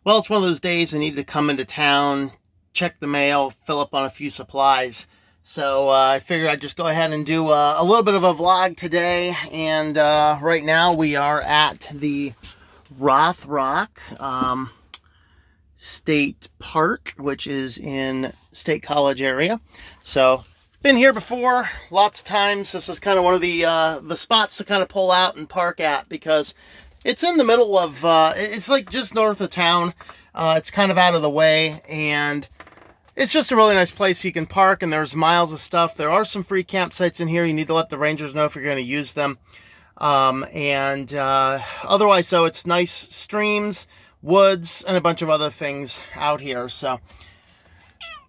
Well, it's one of those days I need to come into town, check the mail, fill up on a few supplies. So I figured I'd just go ahead and do a little bit of a vlog today. And right now we are at the Rock State Park, which is in State College area. So been here before lots of times. This is kind of one of the spots to kind of pull out and park at, because it's in the middle of it's like just north of town. It's kind of out of the way, and it's just a really nice place you can park, and there's miles of stuff. There are some free campsites in here. You need to let the rangers know if you're going to use them. Otherwise, so it's nice streams, woods, and a bunch of other things out here. So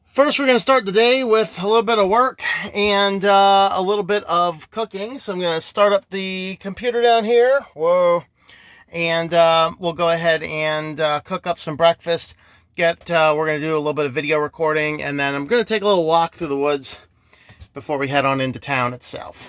first, we're going to start the day with a little bit of work and a little bit of cooking. So I'm going to start up the computer down here. Whoa. And we'll go ahead and cook up some breakfast. We're going to do a little bit of video recording, and then I'm going to take a little walk through the woods before we head on into town itself.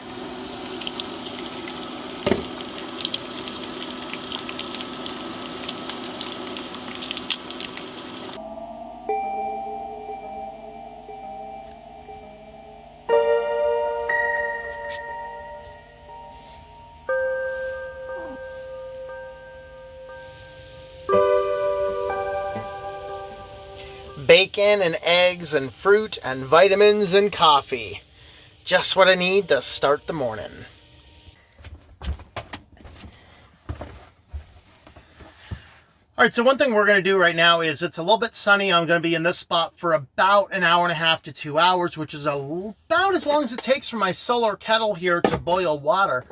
Bacon and eggs and fruit and vitamins and coffee. Just what I need to start the morning. Alright, so one thing we're going to do right now is, it's a little bit sunny. I'm going to be in this spot for about an hour and a half to 2 hours, which is about as long as it takes for my solar kettle here to boil water.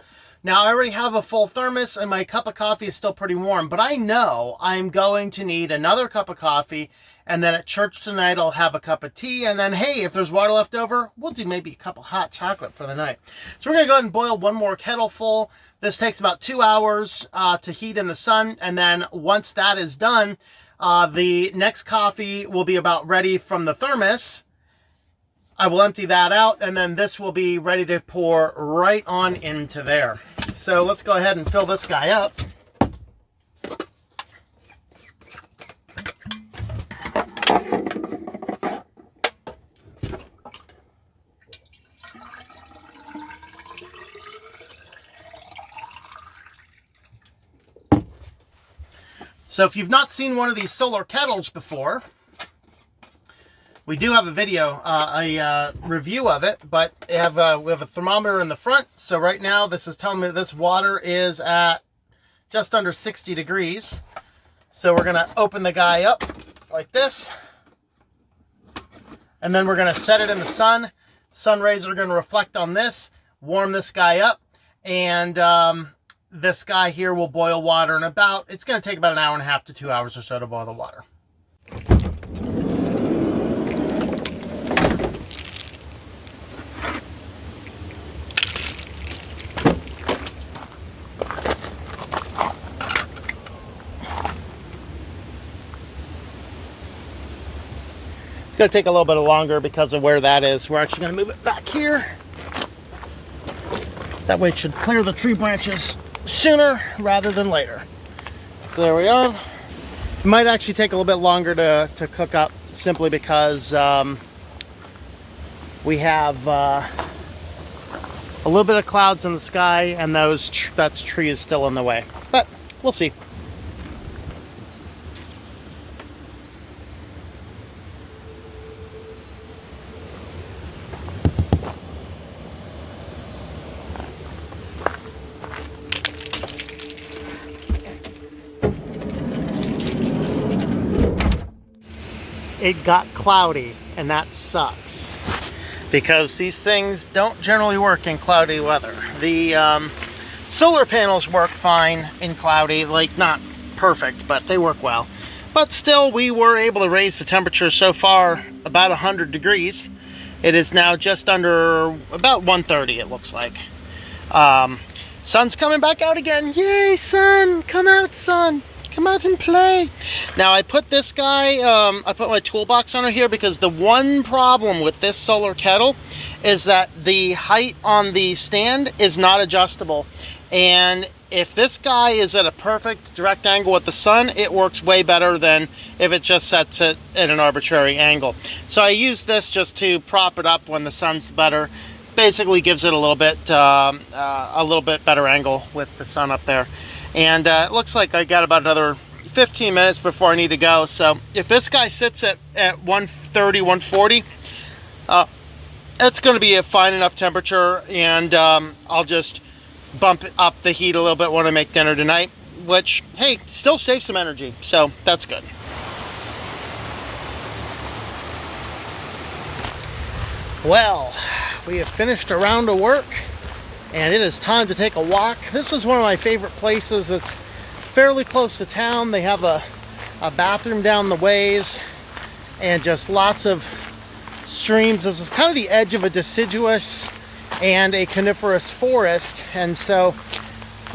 Now, I already have a full thermos, and my cup of coffee is still pretty warm, but I know I'm going to need another cup of coffee, and then at church tonight, I'll have a cup of tea, and then, hey, if there's water left over, we'll do maybe a cup of hot chocolate for the night. So we're going to go ahead and boil one more kettle full. This takes about 2 hours to heat in the sun, and then once that is done, the next coffee will be about ready from the thermos. I will empty that out, and then this will be ready to pour right on into there. So let's go ahead and fill this guy up. So if you've not seen one of these solar kettles before, we do have a video, a review of it, but we have a thermometer in the front. So right now, this is telling me this water is at just under 60 degrees. So we're going to open the guy up like this. And then we're going to set it in the sun. Sun rays are going to reflect on this, warm this guy up. And this guy here will boil water in it's going to take about an hour and a half to 2 hours or so to boil the water. It's going to take a little bit longer because of where that is. We're actually going to move it back here. That way it should clear the tree branches sooner rather than later. So there we are. It might actually take a little bit longer to cook up, simply because we have a little bit of clouds in the sky, and that tree is still in the way. But we'll see. It got cloudy, and that sucks, because these things don't generally work in cloudy weather. The solar panels work fine in cloudy, like not perfect, but they work well. But still, we were able to raise the temperature so far about 100 degrees. It is now just under about 130, it looks like. Sun's coming back out again. Yay, sun! Come out, sun! Come out and play. Now, I put this guy, I put my toolbox under here, because the one problem with this solar kettle is that the height on the stand is not adjustable. And if this guy is at a perfect direct angle with the sun, it works way better than if it just sets it at an arbitrary angle. So I use this just to prop it up when the sun's better. Basically gives it a little bit better angle with the sun up there. And it looks like I got about another 15 minutes before I need to go. So if this guy sits at 130, 140, it's going to be a fine enough temperature, and I'll just bump up the heat a little bit when I make dinner tonight, which, hey, still saves some energy, so that's good. Well, we have finished a round of work, and it is time to take a walk. This is one of my favorite places. It's fairly close to town. They have a bathroom down the ways, and just lots of streams. This is kind of the edge of a deciduous and a coniferous forest, and so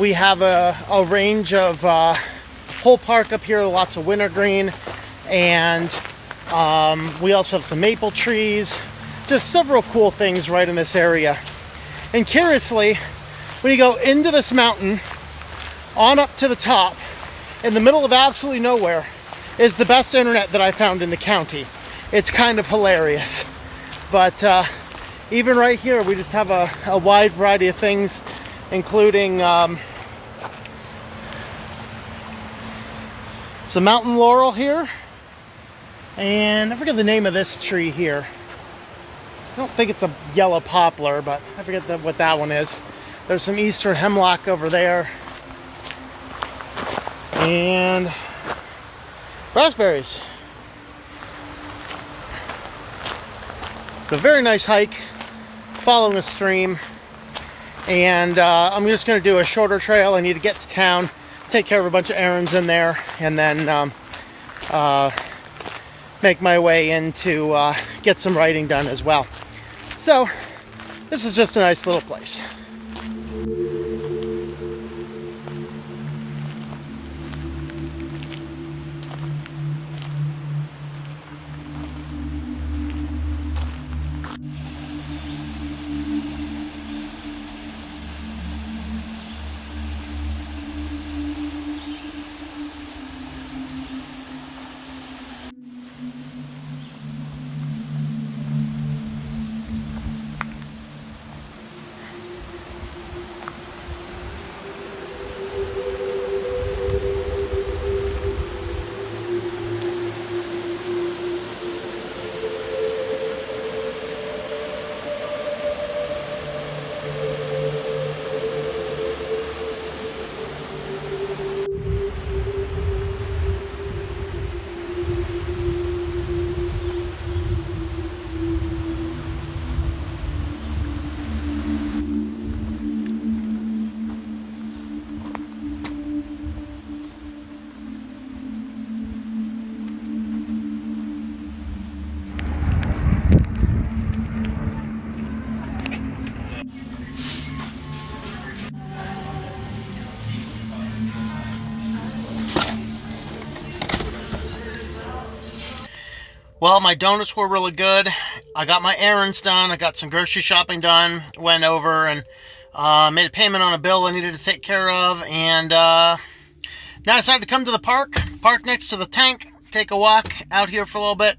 we have a range of whole park up here, lots of wintergreen, and we also have some maple trees, just several cool things right in this area. And curiously, when you go into this mountain on up to the top, in the middle of absolutely nowhere, is the best internet that I found in the county. It's kind of hilarious. But even right here, we just have a wide variety of things, including some mountain laurel here. And I forget the name of this tree here. I don't think it's a yellow poplar, but I forget what that one is. There's some eastern hemlock over there. And raspberries. It's a very nice hike, following a stream. And I'm just going to do a shorter trail. I need to get to town, take care of a bunch of errands in there, and then make my way in to get some writing done as well. So this is just a nice little place. Well, my donuts were really good. I got my errands done. I got some grocery shopping done. Went over and made a payment on a bill I needed to take care of. And now I decided to come to the park next to the tank, take a walk out here for a little bit.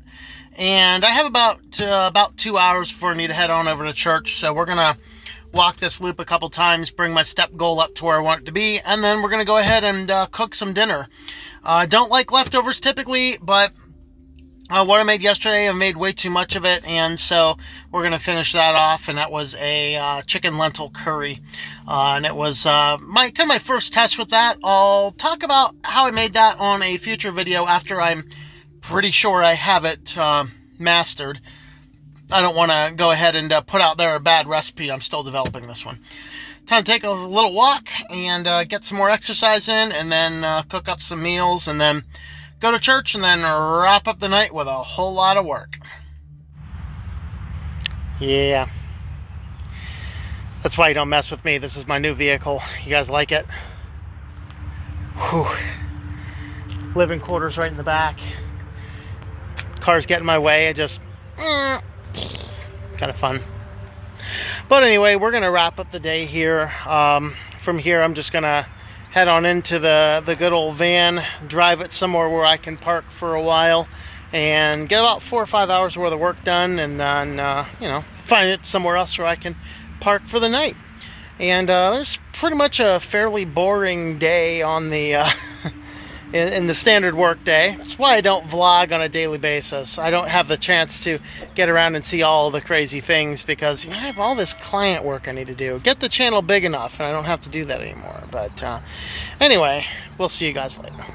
And I have about 2 hours before I need to head on over to church. So we're going to walk this loop a couple times, bring my step goal up to where I want it to be. And then we're going to go ahead and cook some dinner. I don't like leftovers typically, but what I made yesterday, I made way too much of it, and so we're going to finish that off, and that was a chicken lentil curry, and it was my first test with that. I'll talk about how I made that on a future video after I'm pretty sure I have it mastered. I don't want to go ahead and put out there a bad recipe. I'm still developing this one. Time to take a little walk and get some more exercise in, and then cook up some meals, and then go to church, and then wrap up the night with a whole lot of work. Yeah. That's why you don't mess with me. This is my new vehicle. You guys like it? Whew. Living quarters right in the back. Car's getting in my way. I just... kind of fun. But anyway, we're going to wrap up the day here. From here, I'm just going to head on into the good old van, drive it somewhere where I can park for a while, and get about 4 or 5 hours worth of work done, and then you know, find it somewhere else where I can park for the night. And there's pretty much a fairly boring day on the in the standard work day. That's why I don't vlog on a daily basis. I don't have the chance to get around and see all the crazy things because I have all this client work I need to do. Get the channel big enough and I don't have to do that anymore. But anyway, we'll see you guys later.